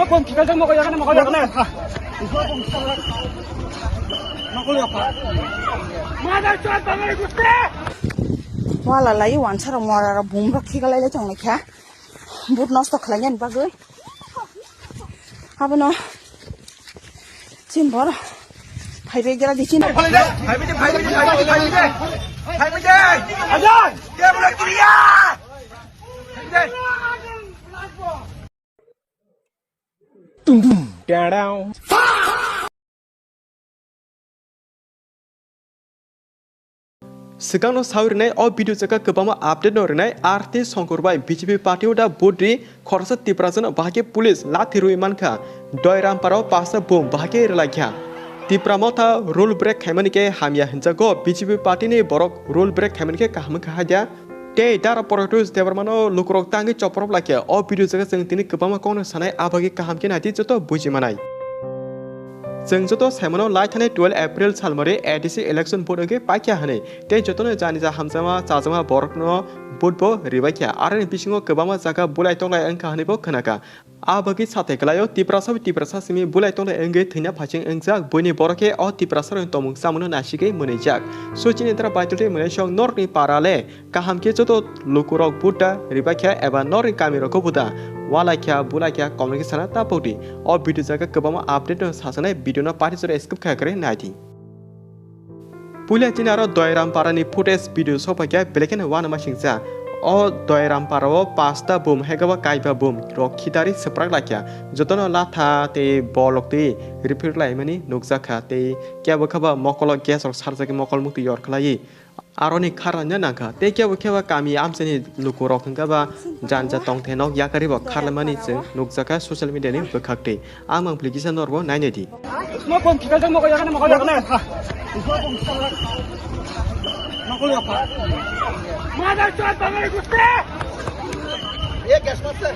pun kita jangan mau kayak mana. Mana cuat banget gusti. Wala lai wan sara mora bum rakhi galai le chong lekha. But nosto khlanya ba goi. Habno. Chin bor. Phai be gera dichin. Phai be. Ajan. Dia boleh kuliah. Tung tung. Down. Sekarang sahurnya, video jaga kebama update nornai artis Shankar by BJP parti udah bodri korset tiprasan bahagi polis latiru imanka doiram parau pasa bom bahagi relakya tipramota rule break kemanike hamya henjago BJP parti ni borok rule break kemanike kaham kahaja te dara Poritosh dewarmano lukurok tangi coprop lakya video jaga seng tini kebama kono sanai abagi kaham ke nanti joto buji manai जों जतो साइमनो लाइ थाने 12 April सालमरे ADC election board के पाक्या हने ते जतोनो जानिजा हामजामा चाजमा बरकनो बुटबो रिबाक्या आरो बिसिङो गोबामा जागा बुलाइ तंलाइ अंका हनेबो खोनाका आबगि साथे गलायो तिप्रासा सिमि बुलाइ तंलाइ अंगे थैना फाचिं अंजाक बयनि बरके अ तिप्रासा तमुं सामनो नासिगे मोनैजाक सुचिनेन्द्र बाइतुटे मोनैसं नरनि पाराले काहामके जतो लुकुरक बुटा रिबाक्या एबा नरनि कामिरको बुदा वालाख्या बुलाख्या कम्युनिकेशन तापौटी और वीडियो जगह कबामा अपडेट सासने वीडियो न पार्टी जोरे स्किप खाकरे नाइथि पुलिया चिनारो दयराम पारानि फुटेज वीडियो सोफाक्या बेलेकेन वान मासिंसा ओ दयराम पाराव पास्ता बुम हेगवा काइबा बुम रखिदारि सप्राक लाख्या जतन लाथा ते बलकते रिफिर लाइमानि नुकजाखा ते क्याबखबा मकल ग्यास और सारजाके मकल मुक्ति यरखलायि आरोनि खारanya nangka te kya kami amseni luku rokengkaba janja tongthenok yakaribo kharlamani जों नुकजाखा social media ni bekhakte amang application norbo nainedi Semua pun kita jangan mau kayak mana. Mana cuat banget gusti. Ye gas masuk.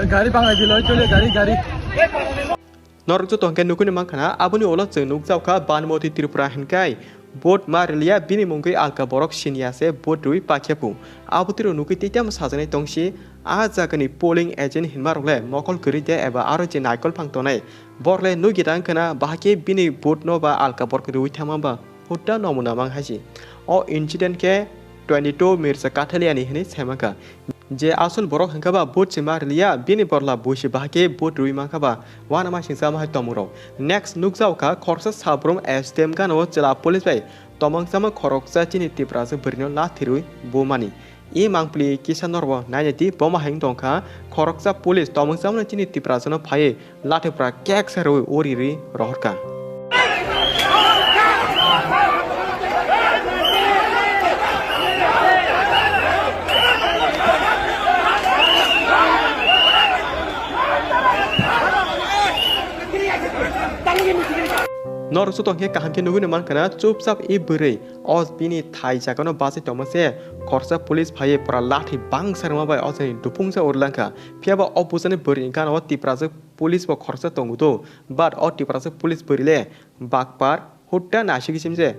Gari bang lagi loh, coba gari. Norok jo tongken nukune mangkana abuni olot जों नुकजाखा banmoti tripura henkai boat मारिलिया बिनि मुंगै आलका बरक सिनियासे boat रुइ पाखेपु आबुतिरो नुकै तिताम साजनै तंसि आ जागनि polling agent हिनमारले मकल करिते एबा आरो जे नाइकल फांतनाय बरले नुगिदां कना बाहाके बिनि boat no बा आलका बरक रुइ थामाबा हुट्टा नमुना मां हासि अ इन्सिडेंट के 22 मिरसा काथलियानि हिनि सेमाका जे आसल बरक हंकाबा बोट से मारिलिया बिनि बरला बोसे बाहाके बोट रुइ मांकाबा वाना मा सिंसा मा तमुरो नेक्स्ट नुकजावका खरसा साब्रम एसटेम गानो चला पुलिस बाय तमंगसामा खरकसा चिनि तिप्रासे बरिनो लाथिरुइ बोमानि इ मांगप्ली किसान नरबो नायति बमा हें दंखा खरकसा पुलिस तमंगसामा चिनि तिप्रासनो फाये लाथेफ्रा केक सरुइ ओरिरि रहरका नरसु तंखे काहामके नुगुने मानखाना चुपचाप इ बोरै अज बिनि थाइ जागानो बासे तमसे खरसा पुलिस फाये परा लाठी बां सरमा बाय अजनि दुपुंसा उरलांखा फियाबा अपुजने बोरि गानो तिप्रासे पुलिस ब खरसा तंगुदो बाट अ तिप्रासे पुलिस बोरिले बागपार हुट्टा नासिगिसिमजे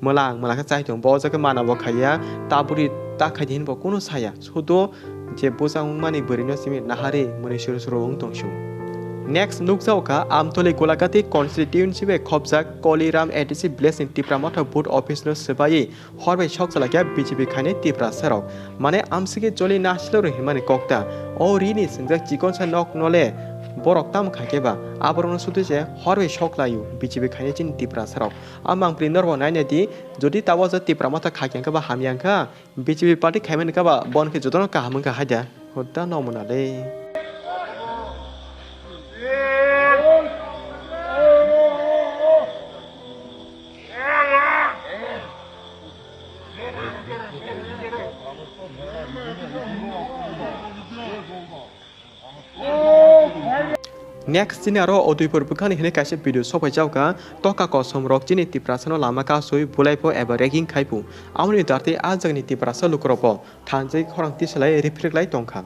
मलांगा चाइथं बजाके मानाबो खाया ताबुरि ताखाइदिन ब कोनो साया सुदो जे बोसां मानि बोरिनो सिमि नाहारे मनि सुरु तंसु Next नुकजावका आमतले गोलागाति कन्स्टिट्युएन्सि बे खबजा कलिराम एडिसि ब्लेसिं तिप्रामथा बुट अफिस न सबायै हरबाय शक चलाक्या बीजेपी खाने तिप्रा सरक माने आमसिगे जलि नासिलो हिमानि कक्ता ओ रिनि सिंजा चिकन सा नक नले बरक ताम खाकेबा आबरन सुतुजे हरबाय शक लायु बीजेपी खाने चिन तिप्रा सरक आमां प्रिनरव नायनादि जदि तावज तिप्रामथा खाकेंकाबा हामियांका बीजेपी पार्टी खाइमेनकाबा बनके जदन काहामंका हाजा होदा नमुनाले Next jini aro oduipur bukhani hine kaise video sopai jauka toka kosom rok jini tiprasano lama ka soi bulaipo eba ranking khaipu amni darte a jagni tiprasa lukropo thanjai khorang tisalai reflect lai tongkha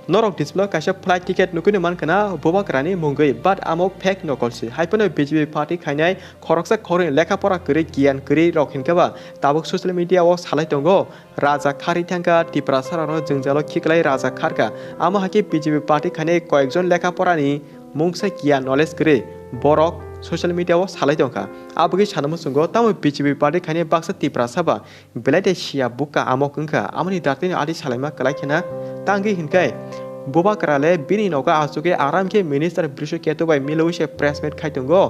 norok display kaisa flight ticket nukuni mankana bobakrani mungoi but amok fake nokolsi haipano BJP party khainai khoroksa khorin lekha pora kri giyan kri rokhinkaba tabuk social media o salai tongo raja khari Thanka tiprasarano jungjalo khiklai raja kharka ama haki BJP party khainai koyekjon lekha porani mungsa giyan knowledge kri borok social media o salai tongka abugi sanamu sungo tamo BJP party khainai baksa tiprasaba belate sia buka amok unka amani dartini adi salaima kalai khena tangi hinkai Bubakrale bini noga asuke aram ke minister Brisho keto by Milowishe press meet kaitongo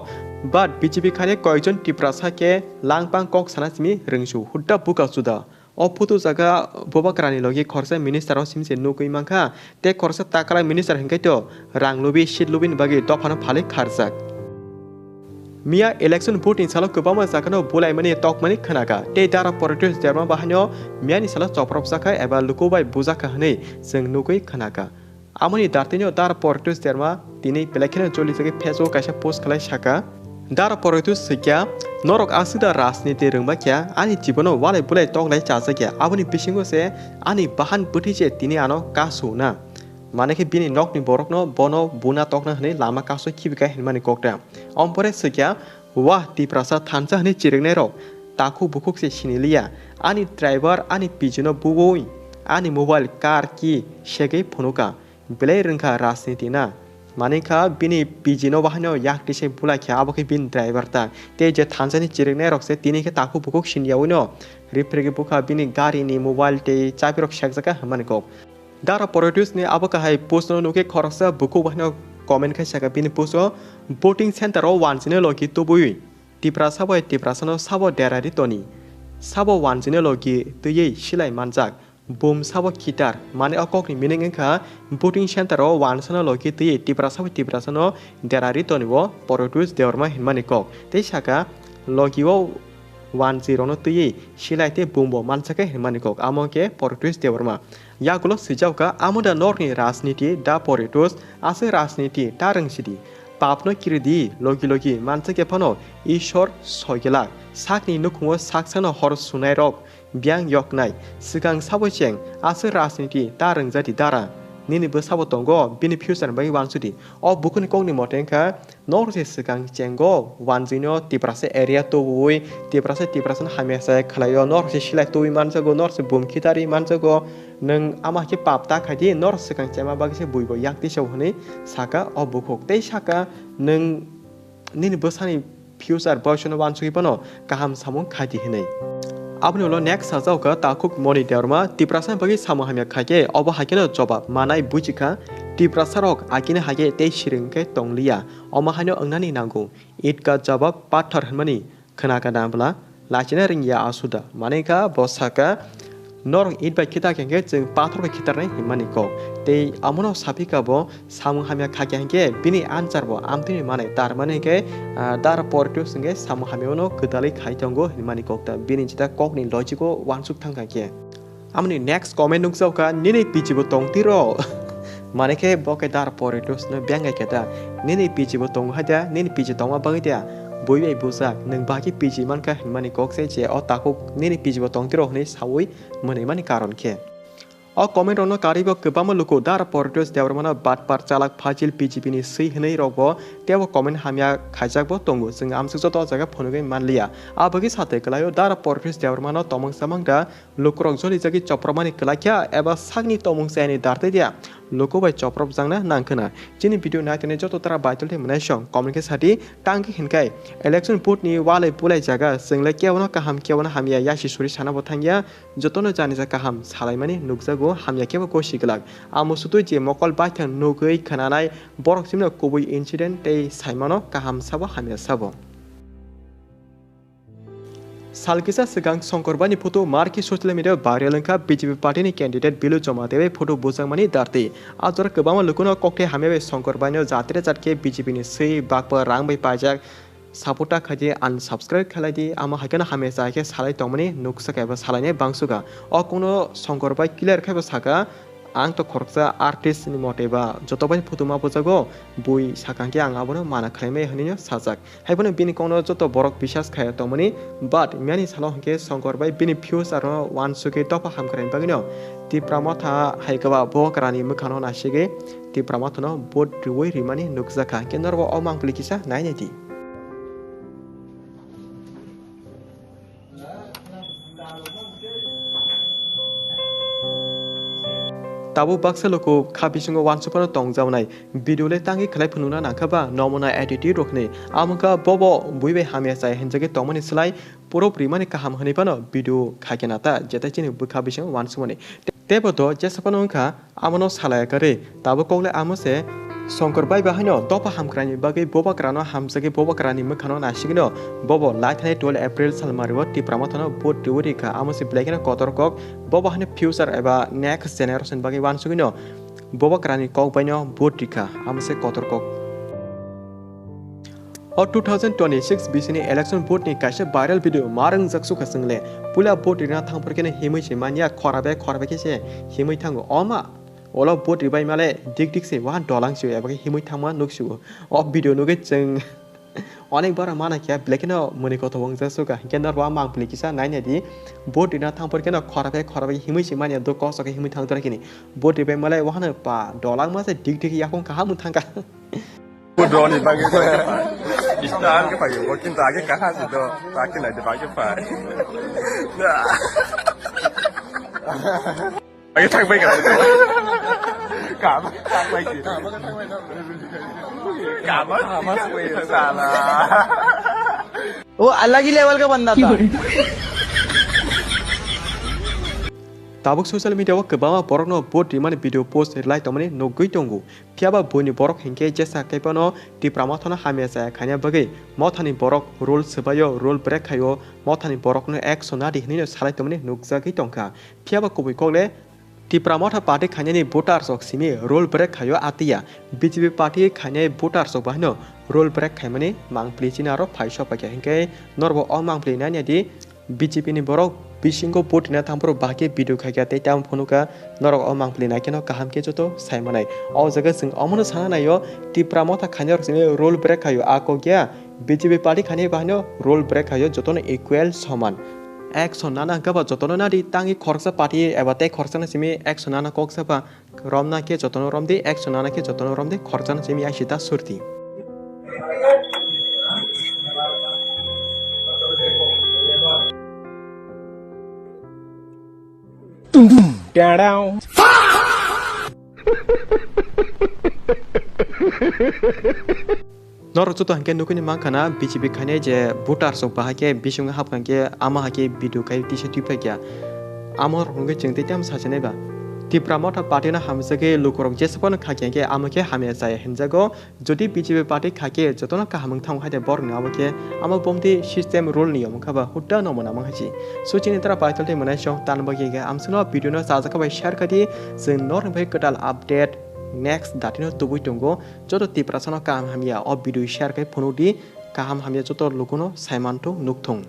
but BJP khane koyjon tiprasa ke langpang kok sanasmi ringsu hudda buka suda o putu jaga Bubakrani logi khorsa minister o simse nukui mangkha te khorsa takala minister hinkai to ranglubi shitlubin bagi dofano phale kharjak Mia election voting salo kubama zakano bulai mani tok mani khanaka te dara Poritosh derma bahanyo miani salo choprop sakai eba Luku by Bujakha hne jeng nukui khanaka amoni dartinyo dara Poritosh derma tini pelekhen choli jage Facebook kaisa post khalai saka dara Poritosh sikya norok asida rajniti rungba kya ani jibono walai bulai tok lai chasakya aboni bisingo se ani bahan butije tini ano kasuna maneke bini nokni borokno bono buna tokna hne lama kaso kibika hinmani kokta ompore sikya wa tiprasa thansa hne chiringnai rok taku bukuk se sinilia ani driver ani pijino bugoi ani mobile car ki shege phonuka belai rungkha rajniti na maneka bini pijino bahano yakti se bula kya aboke bin driver ta te je thansa ni chiringnai rok se tini ke taku bukuk sinyaoino reprege buka bini gari ni mobile te chapirok shakjaka hamani kok Dara Poritosh ne aboka hai post no nuke khoroksa buku bahno comment khai saka bini post voting center o wansine logi tobui tiprasa boy tiprasano sabo derari toni sabo wansine logi tuyei silai manjak bom sabo kitar mane okok ni meaning engkha voting center o wansana logi tuyei tiprasano derari toni bo Poritosh deorma hinmani kok te saka logi o 10 no tuyei silai te bombo mansaka hinmani kok amoke Poritosh deorma yagulo sijauka amoda norni rajniti da Poritosh ase rajniti tarang sidi papno kiridi logi mansake phano ishor soigela sakni nukhungo saksano hor sunai rok byang yoknai sigang sabocheng ase rajniti tarang jati dara nini bo sabo tongo bini future bai wansudi o bukuni kongni motengka norse sigang chengo wanjino tiprase area to boi tiprase hamesa khalayo norse silai to manjago norse bumkhitari manjago nang ama ke papta khadi nor sigang chema bagise buibo yakti sawhani saka o bukok tei saka nang nini bo sani future version wansui pano kaham samung khadi hinai abni ulo next sajauka takuk moni derma tiprasa bagi samu hamya khage obo hakeno jobab manai bujikha tiprasarok akine hage tei siringke tonglia oma hanyo angnani nango itka jobab pathar hanmani khanaka dambla lachina ringya asuda maneka bosaka norok it by kita kenge jeng pathor by kita nai himani ko tei amono sapika bo samu hamya khage henge bini answer bo amtini mane tar mane ke dar Poritosh singe samu hamyono kudalai khaitongo himani kokta bini chita kokni logico wansuk thangka ke amni next comment nungsauka nini pijibo tongtiro mane ke boke dar Poritosh no byangai keta nini pijibo tong haja nini piji tongma bagida boibai bujak nang baki piji manka himani kokse je o takuk nini pijibo tongtiro hne sawi mone mani karon ke o comment rono karibo kebama Luku dar Poritosh deormana batpar chalak phajil BJP ni sei hnei rokbo tebo comment hamya khaijak bo tongo jeng amsuk joto jaga phonugai manlia abagi sate kelayo dar Poritosh deormana tomong samangda Lukurok joli jagi chopromani kelakya eba sagni tomong saini darte dia Luku bai choprop jangna nangkhana chini video naitene joto tara baitolte mnai song comment ke sati tangki hinkai election vote ni walai pulai jaga jengle kewono kaham kewono hamya yashi suri sana bo thangya jotono jani ja kaham salaimani nukjago hamya kebo kosiglak amusutu je mokol baithang nugui khananai borok simna kubui incident tei saimano kaham sabo hamya sabo Salkisa sigang Shankar bani photo marki social media viral engkha BJP party ni candidate bilu joma debe photo bujangmani darte ajor kebama lukuno kokte hamebe Shankar bani jatre jatke BJP ni sei bakpa rang bai pajak sapota khaje unsubscribe khaladi ama hakana hamesa ke salai tongmani nuksaka eba salaine bangsuga o kono Shankar bai clear khaiba saka ang to khoroksa artist ni moteba jotobai phutuma bojago bui sakangke ang abono mana khaime hanino sajak haibono bini kono joto borok bisas khaya tomoni but miani salo hangke Shankar bai bini views aro wan suke topa hamkarain bagino ti pramotha haikaba bokrani mukhano nasige ti pramothono bot ruwai rimani nukjaka ke norbo omang plikisa naineti Tabu baksa loko khabisingo wansupono tongjawnai video le tangi khlai phununa nakhaba nomona attitude rokne amka bobo buibe hamya chai henjage tongmani slai puro primani kaham hanipano video khakenata jeta chini bukhabisingo wansumoni tebodo jesapano kha amono salaya kare tabu kogle amose Shankar bai bahino dopa hamkrani bagi boba krano hamsage boba krani mukhano nasigino bobo laithane 12 April salmariwo ti pramathano bot tiwri kha amose blakena kotorkok boba hane future eba next generation bagi wansugino boba krani kok baino bot tikha amose kotorkok और 2026 बिसिनि election board नि कासे viral video Marang जक्सु खसंगले पुला board Rina थांफोरकेने हिमै सेमानिया खराबे केसे हिमै थांगो अमा ओला board रिबाय माले दिक से वा डलांग सिउ एबाके हिमै थांमा नुक्सु अ भिडियो नुगे जों अनेक बार माना किया ब्लेकेनो मनि कथ वंग जसुका केनर वा मांग प्लिकिसा नाइनेदि बोर्ड रिना थांफोरकेनो खराबे हिमै सेमानिया दो कसके हिमै थांदराकिनि बोर्ड रिबाय माले वाहनो पा डलांग मासे दिक याखं काहा मुथांका Drone bagi Istan ke pagi working tagi kahar situ pagi lagi bagi pai. Bagi tak baik kan? Kamu tak baik sih. Kamu salah. वो अलग ही लेवल का बंदा था Tabuk social media wa kebama borok no bot rimani video post relai tomani no gui tongu phiaba boni borok hingke jesa kaipano ti pramathona hamya sa khanya bagai mothani borok rule sebayo rule break khayo mothani borok no action na dihni no salai tomani nukja gi tongka phiaba kubui kokle ti pramotha party khanyani voters ok simi rule break khayo atia BJP party khanyai voters ok bahno rule break khaimani mangpli chinaro phaisho pakya hingke norbo ong mangpli na di BJP ni borok bisingo botina thampro bake video khaikya te tam phonuka norok omang plina keno kaham ke joto saimanai o jaga sing amono sana nayo ti pramotha khanyor sine role break khayo ako gya BJP party khane bahno role break khayo jotono equal saman action nana gaba jotono na di tangi khorsa party ebate khorsa na simi action nana koksa ba romna ke jotono romdi action nana ke jotono romdi khorsa na simi ashita surti down Nor joto hangke nukuni mangkana BJP khane je voters ok bahake bisunga hapkanke ama hake video kai tise tipakya amor hunge chingte tam sajane ba ti pramotha party na hamsage lukurok jesapon khakyanke amake hamya sai henjago jodi BJP party khake jotona kahamung thang haide bor na amake ama bomti system rule niyam khaba hutta no mona manghachi so chini tara paitol te manai shong tanbage ge amsino video no sajaka bai share khati jeng nor bai katal update next datino tubui tongo joto ti prasano kam hamya o video share kai phonodi kaham hamya joto lukuno saimanto nukthong